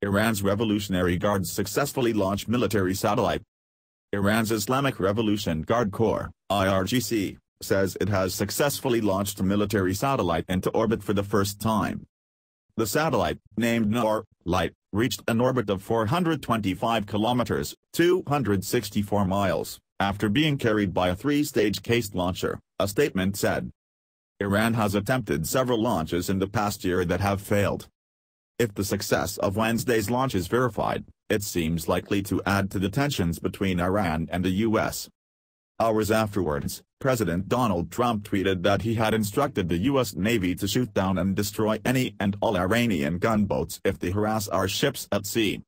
Iran's Revolutionary Guards successfully launched military satellite. Iran's Islamic Revolution Guard Corps, IRGC, says it has successfully launched a military satellite into orbit for the first time. The satellite, named Noor, Light, reached an orbit of 425 kilometers, 264 miles, after being carried by a three-stage Qased launcher, a statement said. Iran has attempted several launches in the past year that have failed. If the success of Wednesday's launch is verified, it seems likely to add to the tensions between Iran and the U.S. Hours afterwards, President Donald Trump tweeted that he had instructed the U.S. Navy to shoot down and destroy any and all Iranian gunboats if they harass our ships at sea.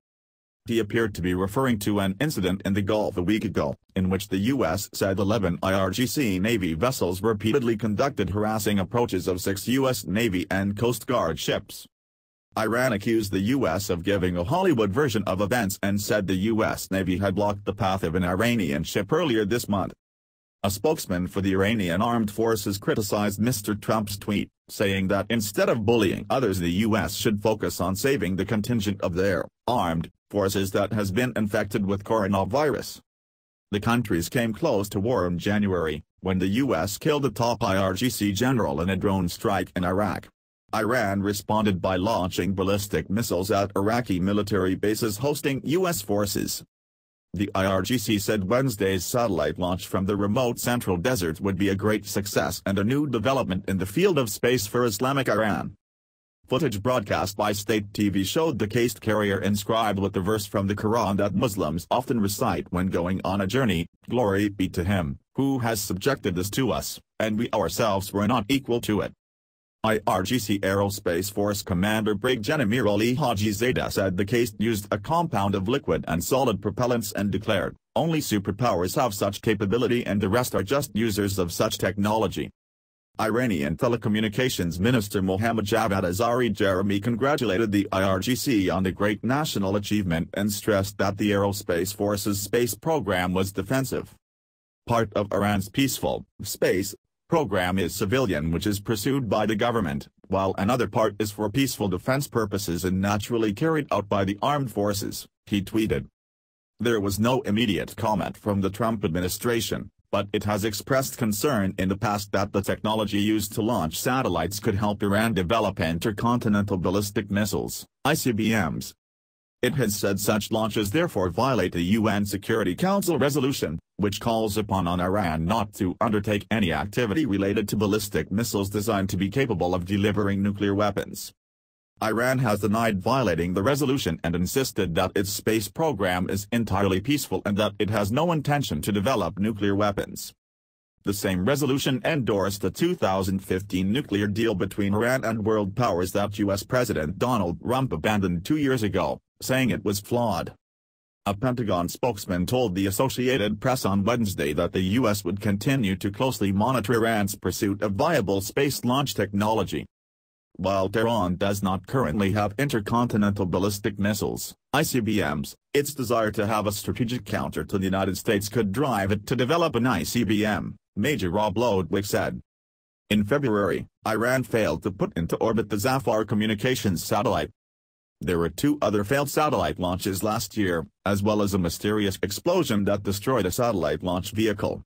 He appeared to be referring to an incident in the Gulf a week ago, in which the U.S. said 11 IRGC Navy vessels repeatedly conducted harassing approaches of 6 U.S. Navy and Coast Guard ships. Iran accused the U.S. of giving a Hollywood version of events and said the U.S. Navy had blocked the path of an Iranian ship earlier this month. A spokesman for the Iranian armed forces criticized Mr. Trump's tweet, saying that instead of bullying others, the U.S. should focus on saving the contingent of their armed forces that has been infected with coronavirus. The countries came close to war in January, when the U.S. killed a top IRGC general in a drone strike in Iraq. Iran responded by launching ballistic missiles at Iraqi military bases hosting U.S. forces. The IRGC said Wednesday's satellite launch from the remote central desert would be a great success and a new development in the field of space for Islamic Iran. Footage broadcast by state TV showed the Qased carrier inscribed with the verse from the Quran that Muslims often recite when going on a journey, "Glory be to Him, who has subjected this to us, and we ourselves were not equal to it." IRGC Aerospace Force Commander Brig General Ali Haji Zada said the Qased used a compound of liquid and solid propellants and declared, "Only superpowers have such capability and the rest are just users of such technology." Iranian Telecommunications Minister Mohammad Javad Azari Jeremy congratulated the IRGC on the great national achievement and stressed that the Aerospace Force's space program was defensive. Part of Iran's peaceful space program is civilian, which is pursued by the government, while another part is for peaceful defense purposes and naturally carried out by the armed forces, he tweeted. There was no immediate comment from the Trump administration, but it has expressed concern in the past that the technology used to launch satellites could help Iran develop intercontinental ballistic missiles, ICBMs. It has said such launches therefore violate the UN Security Council resolution, which calls upon Iran not to undertake any activity related to ballistic missiles designed to be capable of delivering nuclear weapons. Iran has denied violating the resolution and insisted that its space program is entirely peaceful and that it has no intention to develop nuclear weapons. The same resolution endorsed the 2015 nuclear deal between Iran and world powers that U.S. President Donald Trump abandoned 2 years ago, saying it was flawed. A Pentagon spokesman told the Associated Press on Wednesday that the U.S. would continue to closely monitor Iran's pursuit of viable space launch technology. While Tehran does not currently have intercontinental ballistic missiles, ICBMs, its desire to have a strategic counter to the United States could drive it to develop an ICBM, Major Rob Lodwick said. In February, Iran failed to put into orbit the Zafar communications satellite. There were 2 other failed satellite launches last year, as well as a mysterious explosion that destroyed a satellite launch vehicle.